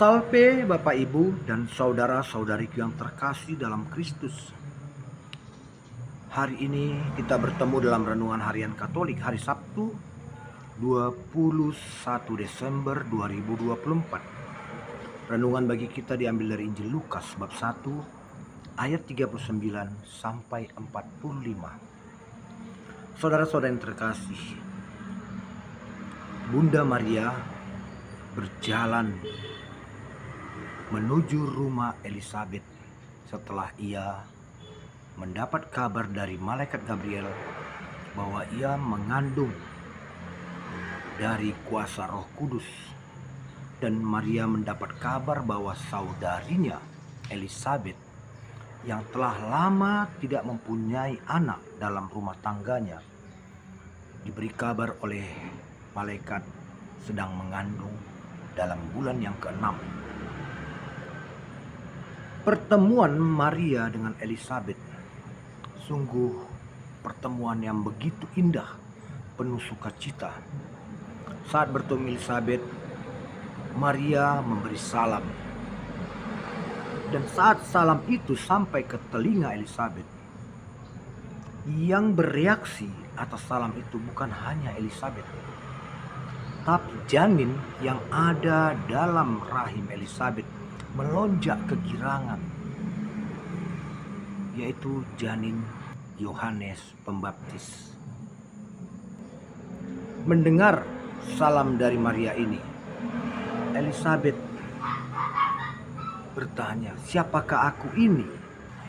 Salve Bapak Ibu dan saudara-saudariku yang terkasih dalam Kristus. Hari ini kita bertemu dalam renungan harian Katolik hari Sabtu 21 Desember 2024. Renungan bagi kita diambil dari Injil Lukas bab 1 ayat 39 sampai 45. Saudara-saudara yang terkasih, Bunda Maria berjalan menuju rumah Elisabet setelah ia mendapat kabar dari malaikat Gabriel bahwa ia mengandung dari kuasa Roh Kudus, dan Maria mendapat kabar bahwa saudarinya Elisabet yang telah lama tidak mempunyai anak dalam rumah tangganya diberi kabar oleh malaikat sedang mengandung dalam bulan yang ke-6. Pertemuan Maria dengan Elisabet sungguh pertemuan yang begitu indah, penuh sukacita. Saat bertemu Elisabet, Maria memberi salam. Dan saat salam itu sampai ke telinga Elisabet, yang bereaksi atas salam itu bukan hanya Elisabet, tapi janin yang ada dalam rahim Elisabet melonjak kegirangan, yaitu janin Yohanes Pembaptis. Mendengar salam dari Maria ini, Elisabet bertanya, "Siapakah aku ini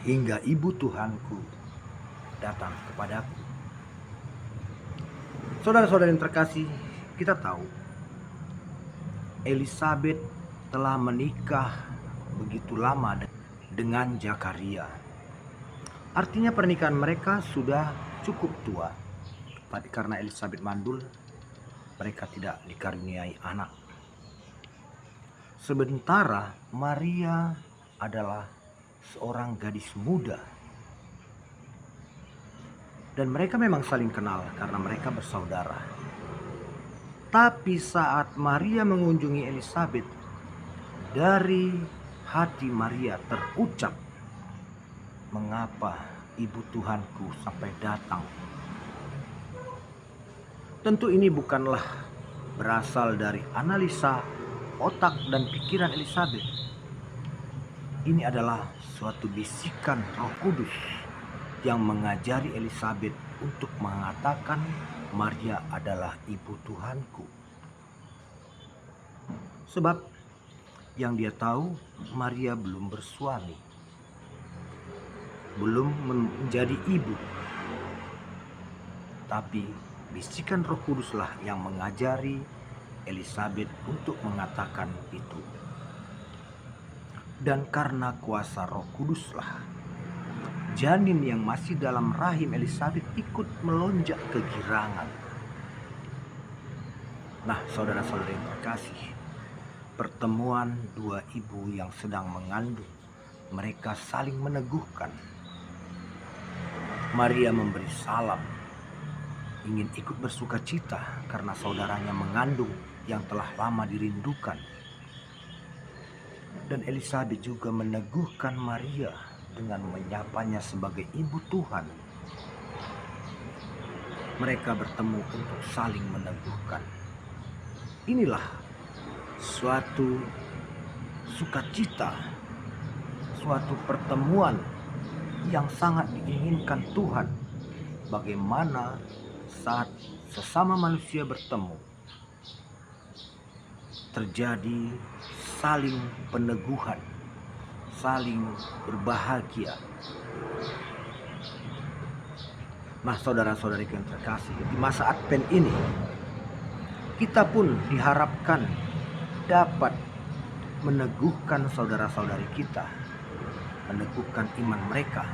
hingga ibu Tuhanku datang kepadaku?" Saudara-saudara yang terkasih, kita tahu Elisabet telah menikah begitu lama dengan Zakaria. Artinya pernikahan mereka sudah cukup tua. Tapi karena Elisabet mandul, mereka tidak dikaruniai anak. Sementara Maria adalah seorang gadis muda. Dan mereka memang saling kenal karena mereka bersaudara. Tapi saat Maria mengunjungi Elisabet, dari hati Maria terucap, "Mengapa ibu Tuhanku sampai datang?" Tentu ini bukanlah berasal dari analisa otak dan pikiran Elisabet. Ini adalah suatu bisikan Roh Kudus yang mengajari Elisabet untuk mengatakan Maria adalah ibu Tuhanku. Sebab yang dia tahu, Maria belum bersuami, belum menjadi ibu. Tapi bisikan Roh Kuduslah yang mengajari Elisabet untuk mengatakan itu. Dan karena kuasa Roh Kuduslah, janin yang masih dalam rahim Elisabet ikut melonjak kegirangan. Nah, saudara-saudara yang terkasih, pertemuan dua ibu yang sedang mengandung, mereka saling meneguhkan. Maria memberi salam, ingin ikut bersukacita karena saudaranya mengandung yang telah lama dirindukan. Dan Elisabet juga meneguhkan Maria dengan menyapanya sebagai ibu Tuhan. Mereka bertemu untuk saling meneguhkan. Inilah suatu sukacita, suatu pertemuan yang sangat diinginkan Tuhan. Bagaimana saat sesama manusia bertemu, terjadi saling peneguhan, saling berbahagia. Nah, saudara-saudari yang terkasih, di masa Advent ini kita pun diharapkan dapat meneguhkan saudara-saudari kita, meneguhkan iman mereka,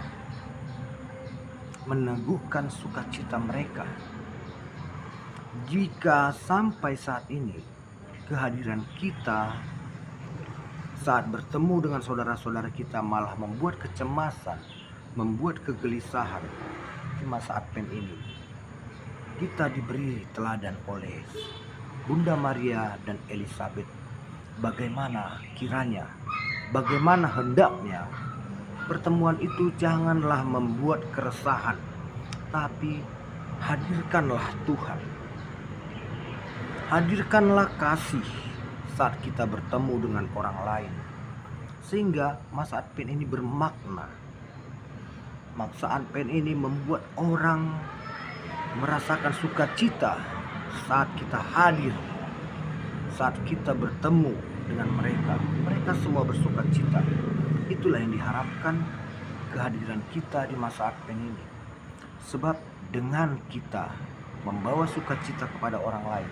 meneguhkan sukacita mereka. Jika sampai saat ini kehadiran kita saat bertemu dengan saudara-saudara kita malah membuat kecemasan, membuat kegelisahan di masa Advent ini, kita diberi teladan oleh Bunda Maria dan Elisabet bagaimana hendaknya pertemuan itu janganlah membuat keresahan, tapi hadirkanlah Tuhan. Hadirkanlah kasih saat kita bertemu dengan orang lain, sehingga masa Advent ini bermakna. Masa Advent ini membuat orang merasakan sukacita saat kita hadir, saat kita bertemu dengan mereka. Mereka semua bersukacita. Itulah yang diharapkan kehadiran kita di masa Advent ini. Sebab dengan kita membawa sukacita kepada orang lain,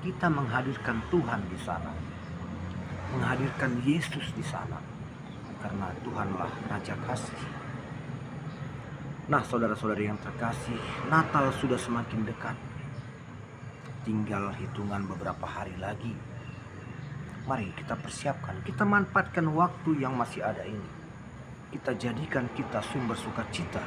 kita menghadirkan Tuhan di sana, menghadirkan Yesus di sana, karena Tuhanlah Raja Kasih. Nah, saudara-saudari yang terkasih, Natal sudah semakin dekat. Tinggal hitungan beberapa hari lagi. Mari kita persiapkan, kita manfaatkan waktu yang masih ada ini. Kita jadikan kita sumber sukacita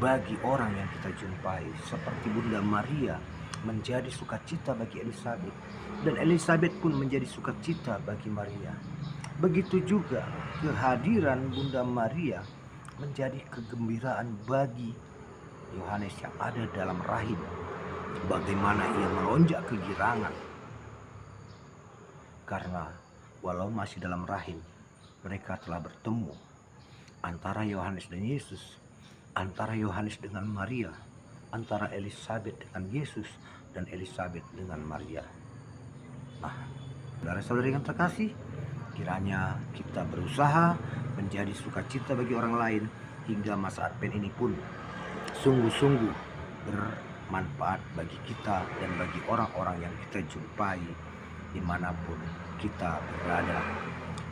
bagi orang yang kita jumpai, seperti Bunda Maria menjadi sukacita bagi Elisabet, dan Elisabet pun menjadi sukacita bagi Maria. Begitu juga kehadiran Bunda Maria menjadi kegembiraan bagi Yohanes yang ada dalam rahim. Bagaimana ia melonjak kegirangan, karena walau masih dalam rahim, mereka telah bertemu antara Yohanes dan Yesus, antara Yohanes dengan Maria, antara Elisabet dengan Yesus, dan Elisabet dengan Maria. Nah, saudara-saudari yang terkasih, kiranya kita berusaha menjadi sukacita bagi orang lain, hingga masa Advent ini pun sungguh-sungguh bermanfaat bagi kita dan bagi orang-orang yang kita jumpai dimanapun kita berada.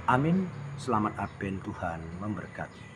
Amin. Selamat Advent, Tuhan memberkati.